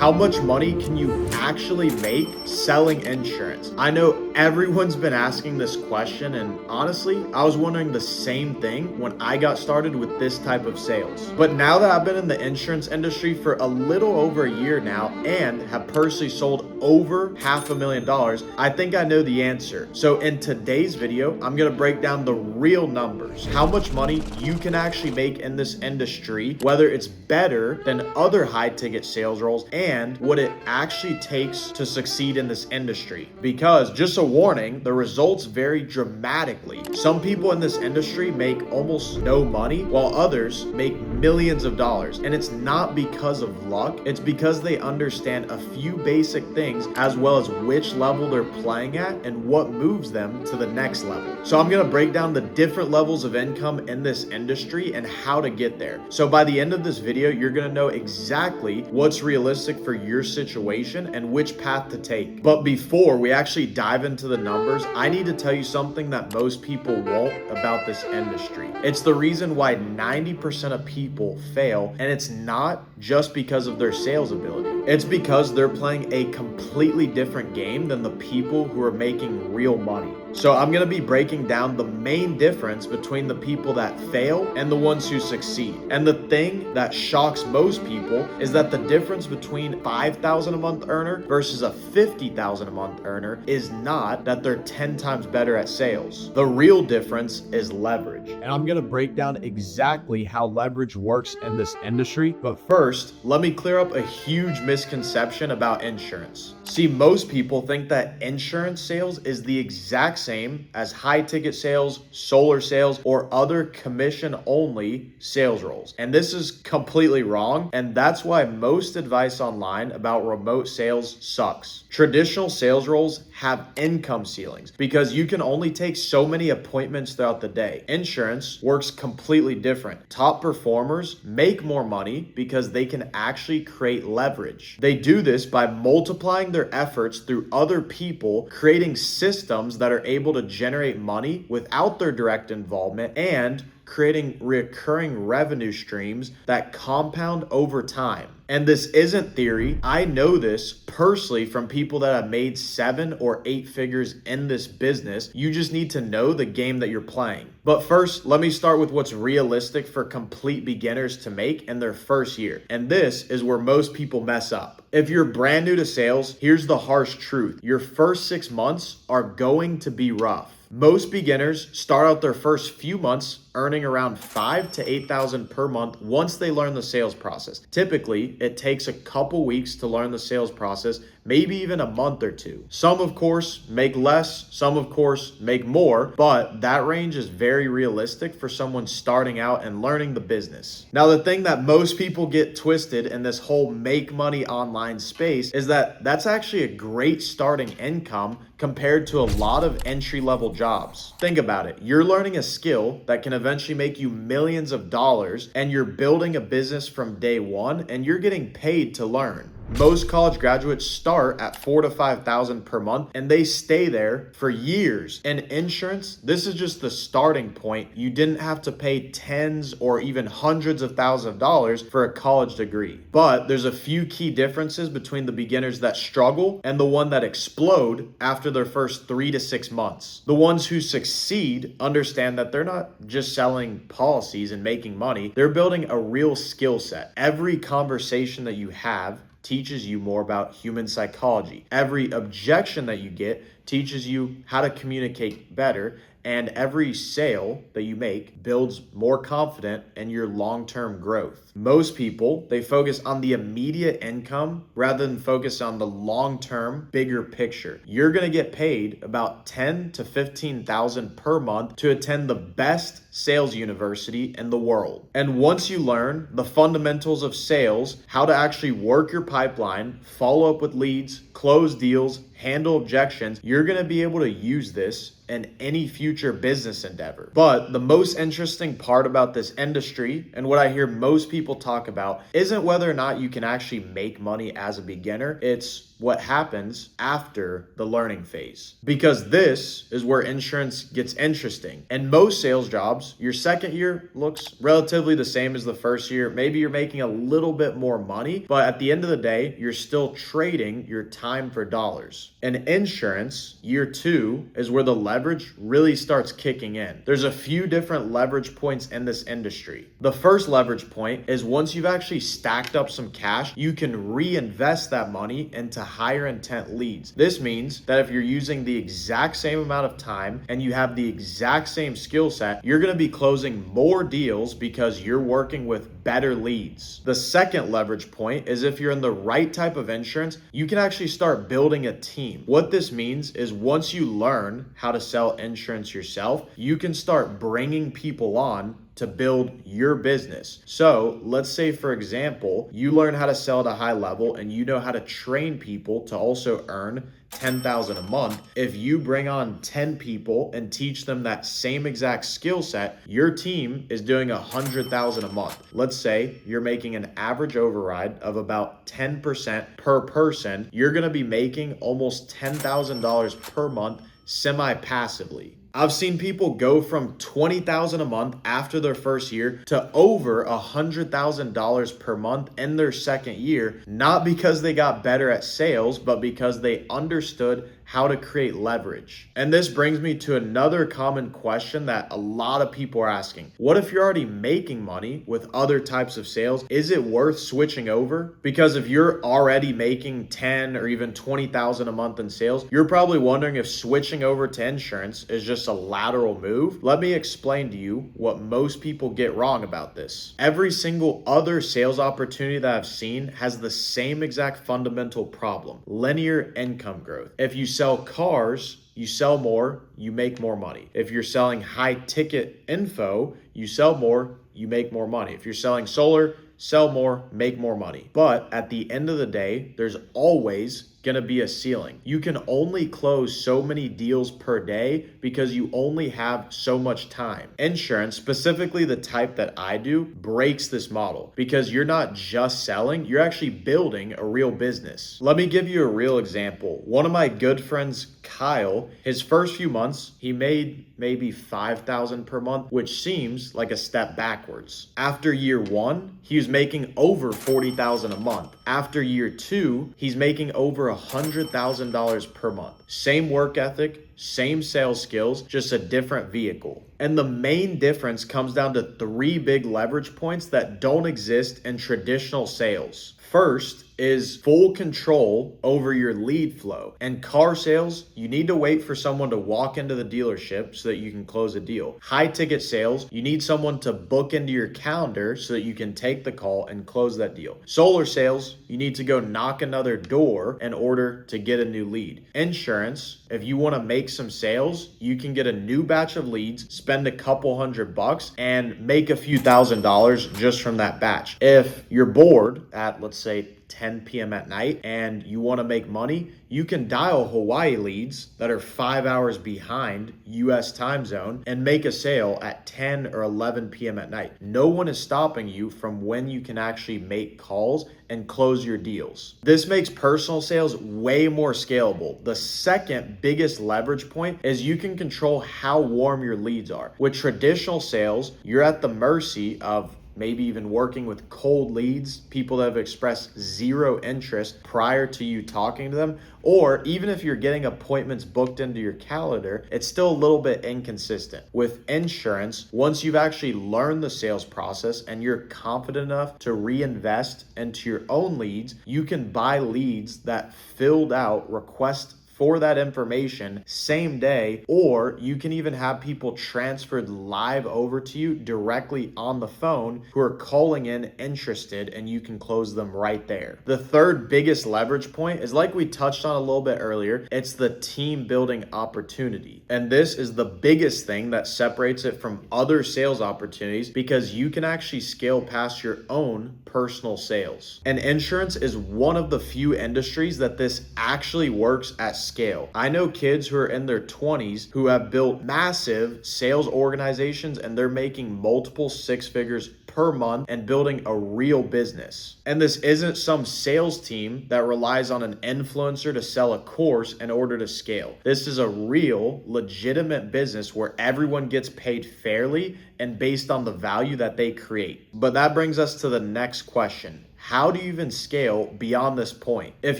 How much money can you actually make selling insurance? I know everyone's been asking this question, and honestly, I was wondering the same thing when I got started with this type of sales. But now that I've been in the insurance industry for a little over a year now and have personally sold over $500,000, I think I know the answer. So in today's video, I'm gonna break down the real numbers, how much money you can actually make in this industry, whether it's better than other high ticket sales roles, and what it actually takes to succeed in this industry. Because just a warning, the results vary dramatically. Some people in this industry make almost no money, while others make millions of dollars. And it's not because of luck, it's because they understand a few basic things as well as which level they're playing at and what moves them to the next level. So I'm gonna break down the different levels of income in this industry and how to get there. So by the end of this video, you're gonna know exactly what's realistic for your situation and which path to take. But before we actually dive into the numbers, I need to tell you something that most people won't about this industry. It's the reason why 90% of people fail, and it's not just because of their sales ability. It's because they're playing a completely different game than the people who are making real money. So I'm gonna be breaking down the main difference between the people that fail and the ones who succeed. And the thing that shocks most people is that the difference between $5,000 a month earner versus a $50,000 a month earner is not that they're 10 times better at sales. The real difference is leverage. And I'm gonna break down exactly how leverage works in this industry. But first, let me clear up a huge misconception about insurance. See, most people think that insurance sales is the exact same as high ticket sales, solar sales, or other commission only sales roles. And this is completely wrong. And that's why most advice online about remote sales sucks. Traditional sales roles have income ceilings because you can only take so many appointments throughout the day. Insurance works completely different. Top performers make more money because they can actually create leverage. They do this by multiplying their efforts through other people, creating systems that are able to generate money without their direct involvement, and creating recurring revenue streams that compound over time. And this isn't theory. I know this personally from people that have made 7 or 8 figures in this business. You just need to know the game that you're playing. But first, let me start with what's realistic for complete beginners to make in their first year. And this is where most people mess up. If you're brand new to sales, here's the harsh truth. Your first 6 months are going to be rough. Most beginners start out their first few months earning around $5,000 to $8,000 per month once they learn the sales process. Typically, it takes a couple weeks to learn the sales process, maybe even a month or two. Some, of course, make less, some, of course, make more, but that range is very realistic for someone starting out and learning the business. Now, the thing that most people get twisted in this whole make money online space is that that's actually a great starting income compared to a lot of entry-level jobs. Think about it. You're learning a skill that can eventually make you millions of dollars, and you're building a business from day one, and you're getting paid to learn. Most college graduates start at $4,000 to $5,000 per month, and they stay there for years. In insurance, this is just the starting point. You didn't have to pay tens or even hundreds of thousands of dollars for a college degree. But there's a few key differences between the beginners that struggle and the one that explode after their first 3 to 6 months. The ones who succeed understand that they're not just selling policies and making money, they're building a real skill set. Every conversation that you have teaches you more about human psychology. Every objection that you get teaches you how to communicate better, and every sale that you make builds more confidence in your long-term growth. Most people, they focus on the immediate income rather than focus on the long-term, bigger picture. You're gonna get paid about $10,000 to $15,000 per month to attend the best sales university in the world. And once you learn the fundamentals of sales, how to actually work your pipeline, follow up with leads, close deals, handle objections, you're gonna be able to use this in any future business endeavor. But the most interesting part about this industry, and what I hear most people talk about, isn't whether or not you can actually make money as a beginner. It's what happens after the learning phase. Because this is where insurance gets interesting. In most sales jobs, your second year looks relatively the same as the first year. Maybe you're making a little bit more money, but at the end of the day, you're still trading your time for dollars. In insurance, year 2 is where the leverage really starts kicking in. There's a few different leverage points in this industry. The first leverage point is once you've actually stacked up some cash, you can reinvest that money into higher intent leads. This means that if you're using the exact same amount of time and you have the exact same skill set, you're going to be closing more deals because you're working with better leads. The second leverage point is if you're in the right type of insurance, you can actually start building a team. What this means is once you learn how to sell insurance yourself, you can start bringing people on to build your business. So let's say, for example, you learn how to sell at a high level and you know how to train people to also earn $10,000 a month. If you bring on 10 people and teach them that same exact skill set, your team is doing $100,000 a month. Let's say you're making an average override of about 10% per person. You're going to be making almost $10,000 per month semi-passively. I've seen people go from $20,000 a month after their first year to over $100,000 per month in their second year, not because they got better at sales, but because they understood how to create leverage. And this brings me to another common question that a lot of people are asking. What if you're already making money with other types of sales? Is it worth switching over? Because if you're already making 10 or even 20,000 a month in sales, you're probably wondering if switching over to insurance is just a lateral move. Let me explain to you what most people get wrong about this. Every single other sales opportunity that I've seen has the same exact fundamental problem: linear income growth. If you sell cars, you sell more, you make more money. If you're selling high ticket info, you sell more, you make more money. If you're selling solar, sell more, make more money. But at the end of the day, there's always going to be a ceiling. You can only close so many deals per day because you only have so much time. Insurance, specifically the type that I do, breaks this model because you're not just selling, you're actually building a real business. Let me give you a real example. One of my good friends, Kyle, his first few months, he made maybe $5,000 per month, which seems like a step backwards. After year 1, he was making over $40,000 a month. After year 2, he's making over $100,000 per month. Same work ethic, same sales skills, just a different vehicle. And the main difference comes down to 3 big leverage points that don't exist in traditional sales. First is full control over your lead flow. In car sales, you need to wait for someone to walk into the dealership so that you can close a deal. High ticket sales, you need someone to book into your calendar so that you can take the call and close that deal. Solar sales, you need to go knock another door in order to get a new lead. Insurance, if you want to make some sales, you can get a new batch of leads, spend a couple $100 and make a few $1,000s just from that batch. If you're bored at, let's say, 10 p.m. at night and you want to make money, you can dial Hawaii leads that are 5 hours behind US time zone and make a sale at 10 or 11 p.m. at night. No one is stopping you from when you can actually make calls and close your deals. This makes personal sales way more scalable. The second biggest leverage point is you can control how warm your leads are. With traditional sales, you're at the mercy of maybe even working with cold leads, people that have expressed zero interest prior to you talking to them, or even if you're getting appointments booked into your calendar, it's still a little bit inconsistent. With insurance, once you've actually learned the sales process and you're confident enough to reinvest into your own leads, you can buy leads that filled out request for that information same day, or you can even have people transferred live over to you directly on the phone who are calling in interested, and you can close them right there. The third biggest leverage point is, like we touched on a little bit earlier, it's the team building opportunity. And this is the biggest thing that separates it from other sales opportunities because you can actually scale past your own personal sales. And insurance is one of the few industries that this actually works at scale. I know kids who are in their 20s who have built massive sales organizations and they're making multiple six figures per month and building a real business. And this isn't some sales team that relies on an influencer to sell a course in order to scale. This is a real, legitimate business where everyone gets paid fairly and based on the value that they create. But that brings us to the next question. How do you even scale beyond this point? If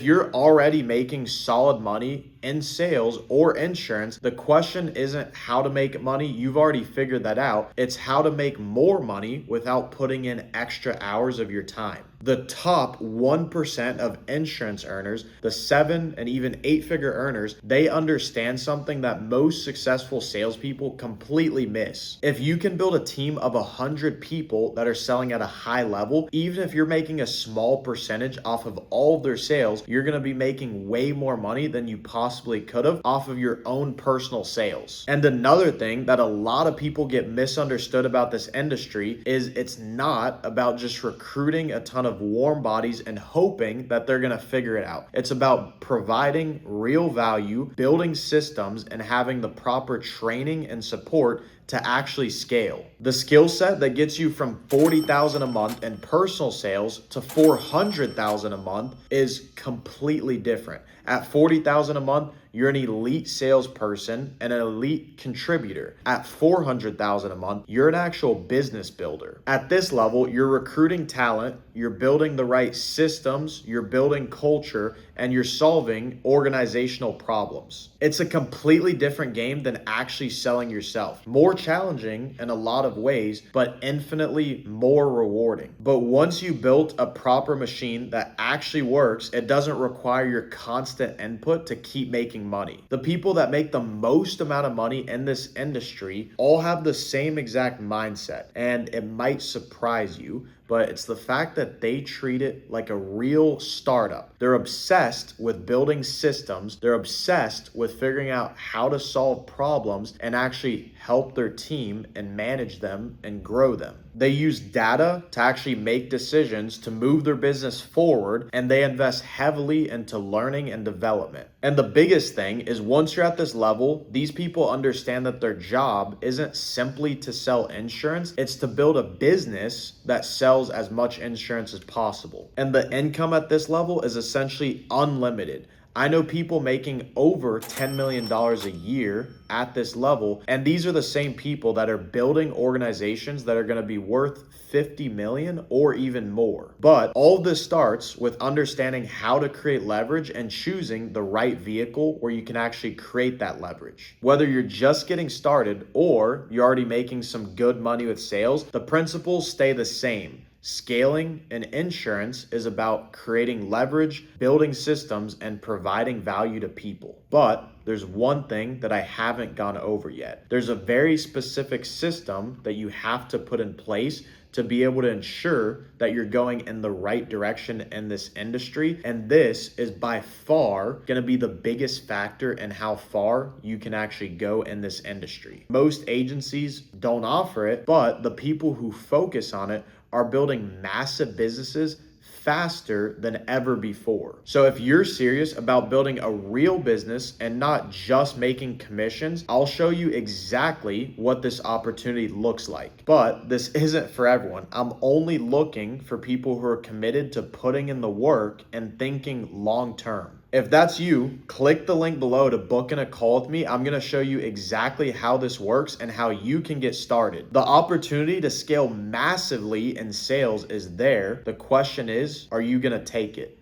you're already making solid money in sales or insurance, the question isn't how to make money. You've already figured that out. It's how to make more money without putting in extra hours of your time. The top 1% of insurance earners, the 7 and even 8-figure earners, they understand something that most successful salespeople completely miss. If you can build a team of 100 people that are selling at a high level, even if you're making a small percentage off of all of their sales, you're going to be making way more money than you possibly could have off of your own personal sales. And another thing that a lot of people get misunderstood about this industry is it's not about just recruiting a ton of warm bodies and hoping that they're going to figure it out. It's about providing real value, building systems, and having the proper training and support to actually scale. The skill set that gets you from $40,000 a month in personal sales to $400,000 a month is completely different. At $40,000 a month, you're an elite salesperson and an elite contributor. At $400,000 a month, you're an actual business builder. At this level, you're recruiting talent, you're building the right systems, you're building culture, and you're solving organizational problems. It's a completely different game than actually selling yourself. More challenging in a lot of ways, but infinitely more rewarding. But once you built a proper machine that actually works, it doesn't require your constant input to keep making money. The people that make the most amount of money in this industry all have the same exact mindset, and it might surprise you, but it's the fact that they treat it like a real startup. They're obsessed with building systems. They're obsessed with figuring out how to solve problems and actually help their team and manage them and grow them. They use data to actually make decisions to move their business forward, and they invest heavily into learning and development. And the biggest thing is once you're at this level, these people understand that their job isn't simply to sell insurance, it's to build a business that sells as much insurance as possible. And the income at this level is essentially unlimited. I know people making over $10 million a year at this level, and these are the same people that are building organizations that are going to be worth 50 million or even more. But all of this starts with understanding how to create leverage and choosing the right vehicle where you can actually create that leverage. Whether you're just getting started or you're already making some good money with sales, the principles stay the same. Scaling in insurance is about creating leverage, building systems, and providing value to people. But there's one thing that I haven't gone over yet. There's a very specific system that you have to put in place to be able to ensure that you're going in the right direction in this industry. And this is by far going to be the biggest factor in how far you can actually go in this industry. Most agencies don't offer it, but the people who focus on it are building massive businesses faster than ever before. So if you're serious about building a real business and not just making commissions, I'll show you exactly what this opportunity looks like. But this isn't for everyone. I'm only looking for people who are committed to putting in the work and thinking long term. If that's you, click the link below to book in a call with me. I'm going to show you exactly how this works and how you can get started. The opportunity to scale massively in sales is there. The question is, are you going to take it?